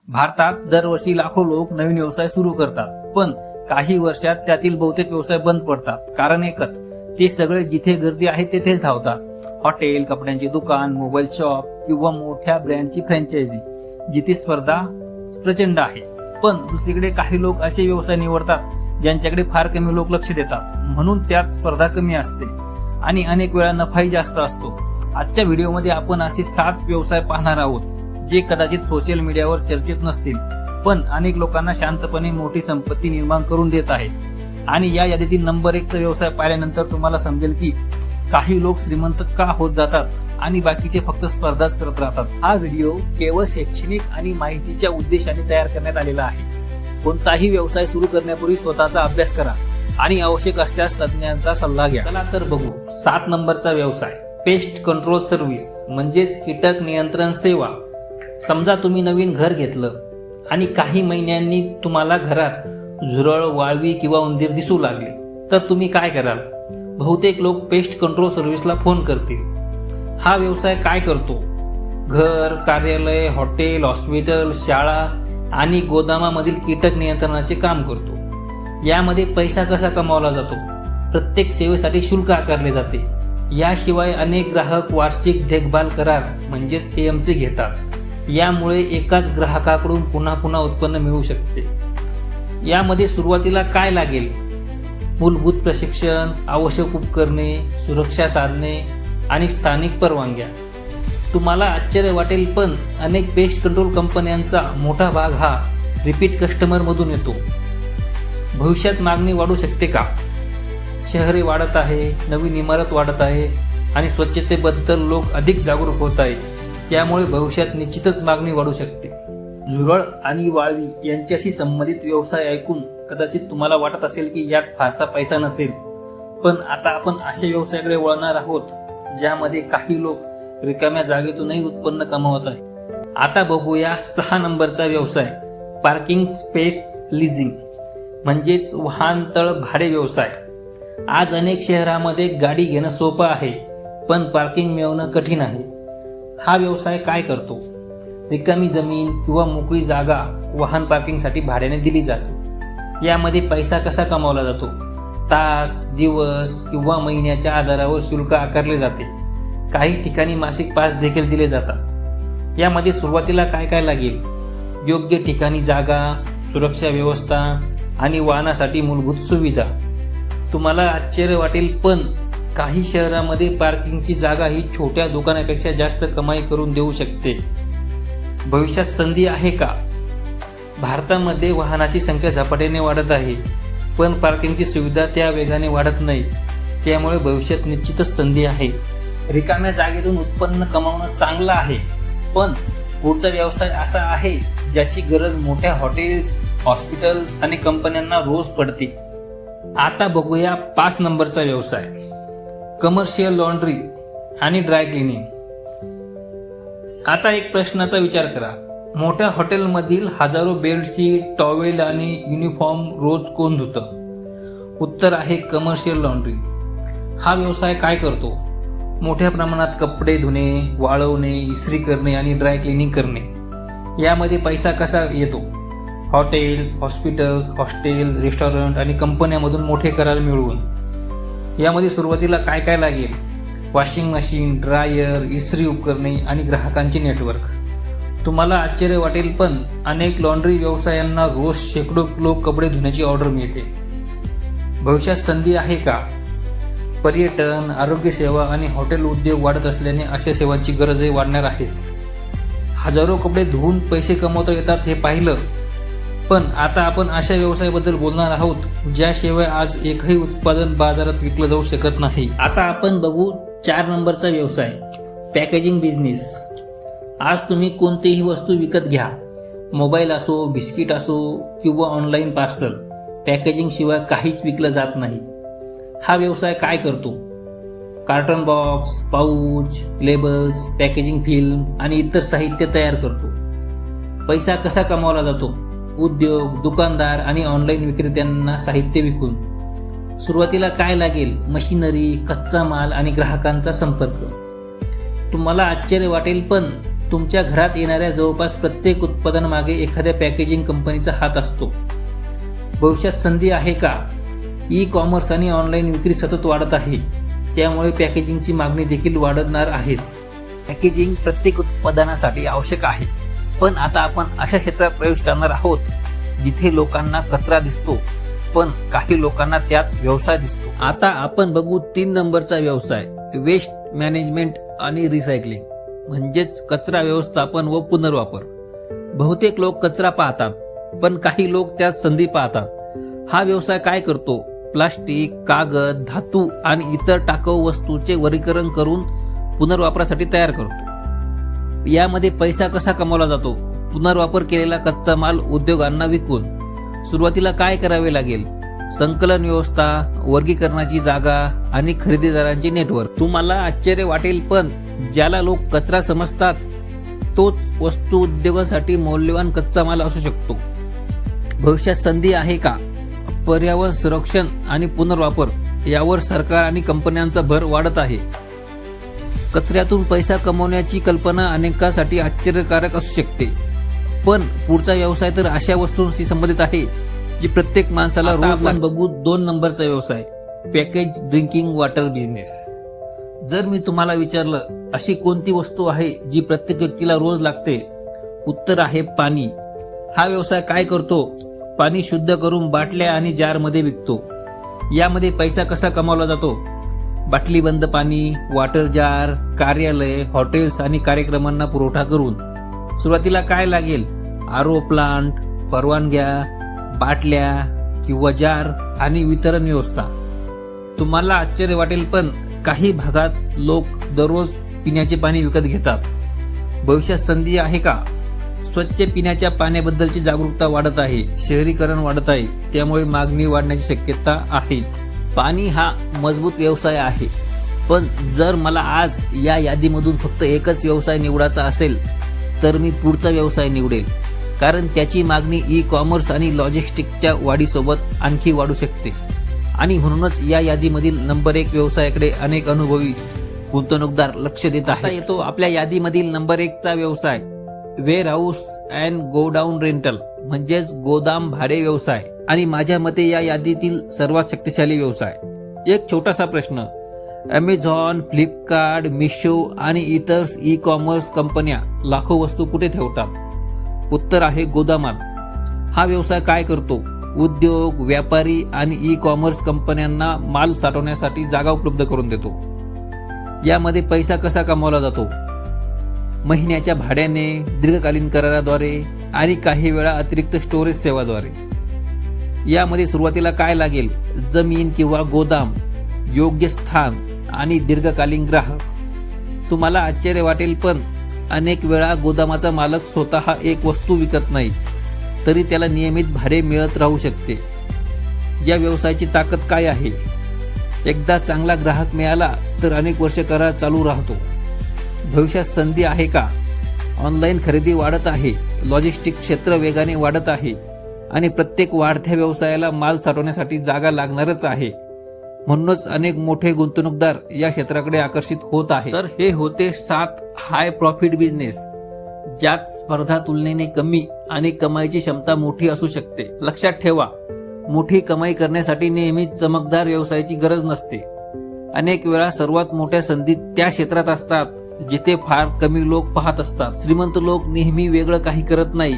भारतात दरवर्षी लाखो लोक नवीन व्यवसाय सुरू करतात, पण काही वर्षात त्यातील बहुतेक व्यवसाय बंद पडतात. कारण एकच, ते सगळे जिथे गर्दी आहे तेथेच धावतात. हॉटेल, कपड्यांचे दुकान, मोबाईल शॉप किंवा मोठ्या ब्रँडची फ्रँचायझी, जिथे स्पर्धा प्रचंड आहे. पण दुसरीकडे काही लोक असे व्यवसाय निवडतात ज्यांच्याकडे फार कमी लोक लक्ष देतात, म्हणून त्यात स्पर्धा कमी असते आणि अनेक वेळा नफाही जास्त असतो. आजच्या व्हिडिओमध्ये आपण असे 7 व्यवसाय पाहणार आहोत जे कदाचित सोशल मीडियावर चर्चेत नसतील, पण अनेक लोकांना शांतपणे मोठी संपत्ती निर्माण करून देत आहेत. आणि या यादीतील नंबर 1चा व्यवसाय पाहिल्यानंतर तुम्हाला समजेल की काही लोक श्रीमंत का होत जातात आणि बाकीचे फक्त स्पर्धाच करत राहतात. हा व्हिडिओ केवळ शैक्षणिक आणि माहितीच्या उद्देशाने तयार करण्यात आलेला आहे. कोणताही व्यवसाय सुरू करण्यापूर्वी स्वतःचा अभ्यास करा आणि आवश्यक असल्यास तज्ञांचा सल्ला घ्या. चला तर बघू 7 नंबरचा व्यवसाय, पेस्ट कंट्रोल सर्व्हिस म्हणजेच कीटक नियंत्रण सेवा. समजा तुम्ही नवीन घर घेतलं आणि काही महिन्यांनी तुम्हाला घरात झुरळ, वाळवी किंवा उंदीर दिसू लागले, तर तुम्ही काय कराल? बहुतेक लोक पेस्ट कंट्रोल सर्व्हिसला फोन करतील. हा व्यवसाय काय करतो? घर, कार्यालय, हॉटेल, हॉस्पिटल, शाळा आणि गोदामामधील कीटक नियंत्रणाचे काम करतो. यामध्ये पैसा कसा कमावला जातो? प्रत्येक सेवेसाठी शुल्क आकारले जाते. याशिवाय अनेक ग्राहक वार्षिक देखभाल करार म्हणजेच AMC घेतात. यामुळे एकाच ग्राहकाकडून पुन्हा पुन्हा उत्पन्न मिळू शकते. यामध्ये सुरुवातीला काय लागेल? मूलभूत प्रशिक्षण, आवश्यक उपकरणे, सुरक्षा साधने आणि स्थानिक परवानग्या. तुम्हाला आश्चर्य वाटेल, पण अनेक पेस्ट कंट्रोल कंपन्यांचा मोठा भाग हा रिपीट कस्टमर मधून येतो. भविष्यात मागणी वाढू शकते का? शहरे वाढत आहे, नवीन इमारत वाढत आहे आणि स्वच्छतेबद्दल लोक अधिक जागरूक होत आहेत. त्यामुळे भविष्यात निश्चितच मागणी वाढू शकते. झुरळ आणि वाळवी यांच्याशी संबंधित व्यवसाय ऐकून कदाचित तुम्हाला वाटत असेल की यात फारसा पैसा नसेल, पण आता आपण अशा व्यवसायाकडे वळणार आहोत ज्यामध्ये काही लोक रिकाम्या जागेतूनही उत्पन्न कमावत आहेत. आता बघूया 6 नंबरचा व्यवसाय, पार्किंग स्पेस लीजिंग म्हणजेच वाहनतळ भाडे व्यवसाय. आज अनेक शहरामध्ये गाडी घेणं सोपं आहे, पण पार्किंग मिळवणं कठीण आहे. हा व्यवसाय काय करतो? रिकामी जमीन किंवा मोकळी जागा वाहन पार्किंगसाठी भाड्याने दिली जाते. यामध्ये पैसा कसा कमावला जातो? तास, दिवस किंवा महिन्याच्या आधारावर शुल्क आकारले जाते. काही ठिकाणी मासिक पास देखील दिले जातात. यामध्ये सुरुवातीला काय काय लागेल? योग्य ठिकाणी जागा, सुरक्षा व्यवस्था आणि वाहनासाठी मूलभूत सुविधा. तुम्हाला आश्चर्य वाटेल, पण काही शहरामध्ये पार्किंगची जागा ही छोट्या दुकानापेक्षा जास्त कमाई करून देऊ शकते. भविष्यात संधी आहे का? भारतामध्ये वाहनाची संख्या झपाट्याने वाढत आहे, पण पार्किंगची सुविधा त्या वेगाने वाढत नाही. त्यामुळे भविष्यात निश्चितच संधी आहे. रिकाम्या जागेतून उत्पन्न कमावणं चांगलं आहे, पण पुढचा व्यवसाय असा आहे ज्याची गरज मोठ्या हॉटेल्स, हॉस्पिटल आणि कंपन्यांना रोज पडते. आता बघूया 5 नंबरचा व्यवसाय, कमर्शियल लॉन्ड्री आणि ड्राय क्लिनिंग. आता एक प्रश्नाचा विचार करा. मोठ्या हॉटेलमधील हजारो बेडशीट, टॉवेल आणि युनिफॉर्म रोज कोण धुतं? उत्तर आहे कमर्शियल लॉन्ड्री. हा व्यवसाय काय करतो? मोठ्या प्रमाणात कपडे धुणे, वाळवणे, इस्त्री करणे आणि ड्राय क्लिनिंग करणे. यामध्ये पैसा कसा येतो? हॉटेल्स, हॉस्पिटल्स, हॉस्टेल, रेस्टॉरंट आणि कंपन्यांमधून मोठे करार मिळवून. यामध्ये सुरुवातीला काय काय लागेल? वॉशिंग मशीन, ड्रायर, इस्त्री उपकरणे आणि ग्राहकांचे नेटवर्क. तुम्हाला आश्चर्य वाटेल, पण अनेक लॉन्ड्री व्यवसायांना रोज शेकडो किलो कपडे धुण्याची ऑर्डर मिळते. भविष्यात संधी आहे का? पर्यटन, आरोग्य सेवा आणि हॉटेल उद्योग वाढत असल्याने अशा सेवांची गरजही वाढणार आहेच. हजारो कपडे धुवून पैसे कमवता येतात हे पाहिलं, पण आता आपण अशा व्यवसायाबद्दल बोलणार आहोत ज्याशिवाय आज एकही उत्पादन बाजारात विकलं जाऊ शकत नाही. आता आपण बघू 4 नंबरचा व्यवसाय, पॅकेजिंग बिझनेस. आज तुम्ही कोणतीही वस्तू विकत घ्या, मोबाईल असो, बिस्किट असो किंवा ऑनलाईन पार्सल, पॅकेजिंग शिवाय काहीच विकलं जात नाही. हा व्यवसाय काय करतो? Carton box, pouch, labels, packaging film आणि इतर साहित्य तयार करतो. पैसा कसा कमावला जातो? उद्योग, दुकानदार आणि ऑनलाईन विक्रेत्यांना साहित्य विकून. सुरुवातीला काय लागेल? मशिनरी, कच्चा माल आणि ग्राहकांचा संपर्क. तुम्हाला आश्चर्य वाटेल, पण तुमच्या घरात येणाऱ्या जवळपास प्रत्येक उत्पादनामागे एखाद्या पॅकेजिंग कंपनीचा हात असतो. भविष्यात संधी आहे का? ई कॉमर्स आणि ऑनलाईन विक्री सतत वाढत आहे, त्यामुळे पॅकेजिंगची मागणी देखील वाढणार आहेच. पॅकेजिंग प्रत्येक उत्पादनासाठी आवश्यक आहे, पण आता आपण अशा क्षेत्रात प्रवेश करणार आहोत जिथे लोकांना कचरा दिसतो, पण काही लोकांना त्यात व्यवसाय दिसतो. आता आपण बघू 3 नंबरचा व्यवसाय, वेस्ट मॅनेजमेंट आणि रिसायकलिंग, म्हणजेच कचरा व्यवस्थापन व पुनर्वापर. बहुतेक लोक कचरा पाहतात, पण काही लोक त्यात संधी पाहतात. हा व्यवसाय काय करतो? प्लास्टिक, कागद, धातू आणि इतर टाकाऊ वस्तूंचे वर्गीकरण करून पुनर्वापरासाठी तयार करतो. यामध्ये पैसा कसा कमावला जातो? पुनर्वापर केलेला कच्चा माल उद्योगांना विकून. सुरुवातीला काय करावे लागेल? संकलन व्यवस्था, वर्गीकरणाची जागा आणि खरेदीदारांचे नेटवर्क. तुम्हाला आश्चर्य वाटेल, पण ज्याला लोक कचरा समजतात तोच वस्तू उद्योगासाठी मौल्यवान कच्चा माल असू शकतो. भविष्यात संधी आहे का? पर्यावरण संरक्षण आणि पुनर्वापर यावर सरकार आणि कंपन्यांचा भर वाढत आहे. कचऱ्यातून पैसा कमवण्याची कल्पना अनेकांसाठी आश्चर्यकारक असू शकते, पण पुढचा व्यवसाय तर अशा वस्तूंशी संबंधित आहे जी प्रत्येक माणसाला रोज लागतात. बघू 2 नंबरचा व्यवसाय, पॅकेज ड्रिंकिंग वॉटर बिझनेस. जर मी तुम्हाला विचारलं अशी कोणती वस्तू आहे जी प्रत्येक व्यक्तीला रोज लागते, उत्तर आहे पाणी. हा व्यवसाय काय करतो? पाणी शुद्ध करून बाटल्या आणि जारमध्ये विकतो. यामध्ये पैसा कसा कमावला जातो? बाटली बंद पाणी, वॉटर जार, कार्यालय, हॉटेल्स आणि कार्यक्रमांना पुरवठा करून. सुरुवातीला काय लागेल? आरओ प्लांट, परवानग्या, बाटल्या किंवा जार आणि वितरण व्यवस्था. तुम्हाला आश्चर्य वाटेल, पण काही भागात लोक दररोज पिण्याचे पाणी विकत घेतात. भविष्यात संधी आहे का? स्वच्छ पिण्याच्या पाण्याबद्दलची जागरूकता वाढत आहे, शहरीकरण वाढत आहे, त्यामुळे मागणी वाढण्याची शक्यता आहेच. पाणी हा मजबूत व्यवसाय आहे, पण जर मला आज या यादीमधून फक्त एकच व्यवसाय निवडायचा असेल तर मी पुढचा व्यवसाय निवडेल, कारण त्याची मागणी ई कॉमर्स आणि लॉजिस्टिकच्या वाढीसोबत आणखी वाढू शकते. आणि म्हणूनच या यादीमधील नंबर 1 व्यवसायाकडे अनेक अनुभवी गुंतवणूकदार लक्ष देत आहेत. आता येतो आपल्या यादीमधील नंबर 1 चा व्यवसाय, warehouse and godown rental, म्हणजेच गोदाम भाडे व्यवसाय. आणि माझ्या मते या यादीतील सर्वात शक्तिशाली व्यवसाय. एक छोटासा प्रश्न, अमेझॉन, फ्लिपकार्ट, मिशो आणि इतर ई कॉमर्स कंपन्या लाखो वस्तू कुठे ठेवतात? उत्तर आहे गोदामात. हा व्यवसाय काय करतो? उद्योग, व्यापारी आणि ई कॉमर्स कंपन्यांना माल साठवण्यासाठी जागा उपलब्ध करून देतो. यामध्ये पैसा कसा कमावला जातो? महिन्याच्या भाड्याने, दीर्घकालीन कराराद्वारे आणि काही वेळा अतिरिक्त स्टोरेज सेवाद्वारे. यामध्ये सुरुवातीला काय लागेल? जमीन किंवा गोदाम, योग्य स्थान आणि दीर्घकालीन ग्राहक. तुम्हाला आश्चर्य वाटेल, पण अनेक वेळा गोदामाचा मालक स्वतः एक वस्तू विकत नाही, तरी त्याला नियमित भाडे मिळत राहू शकते. या व्यवसायाची ताकद काय आहे? एकदा चांगला ग्राहक मिळाला तर अनेक वर्ष करार चालू राहतो. भविष्यात संधी आहे का? ऑनलाईन खरेदी वाढत आहे, लॉजिस्टिक क्षेत्र वेगाने वाढत आहे आणि प्रत्येक वाढत्या व्यवसायाला माल साठवण्यासाठी जागा लागणारच आहे. म्हणूनच अनेक मोठे गुंतवणूकदार या क्षेत्राकडे आकर्षित होत आहेत. तर हे होते 7 हाय प्रॉफिट बिझनेस, ज्यात स्पर्धा तुलनेने कमी आणि कमाईची क्षमता मोठी असू शकते. लक्षात ठेवा, मोठी कमाई करण्यासाठी नेहमीच चमकदार व्यवसायाची गरज नसते. अनेक वेळा सर्वात मोठ्या संधी त्या क्षेत्रात असतात जिथे फार कमी लोक पाहत असतात. श्रीमंत लोक नेहमी वेगळं काही करत नाही,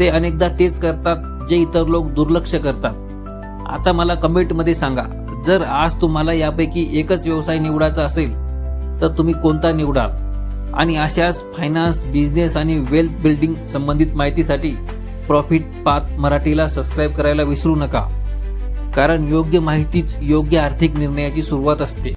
ते अनेकदा तेच करतात जे इतर लोक दुर्लक्ष करतात. आता मला कमेंटमध्ये सांगा, जर आज तुम्हाला यापैकी एकच व्यवसाय निवडायचा असेल तर तुम्ही कोणता निवडाल? आणि अशाच फायनान्स, बिझनेस आणि वेल्थ बिल्डिंग संबंधित माहितीसाठी प्रॉफिट पाथ मराठीला सबस्क्राईब करायला विसरू नका, कारण योग्य माहितीच योग्य आर्थिक निर्णयाची सुरुवात असते.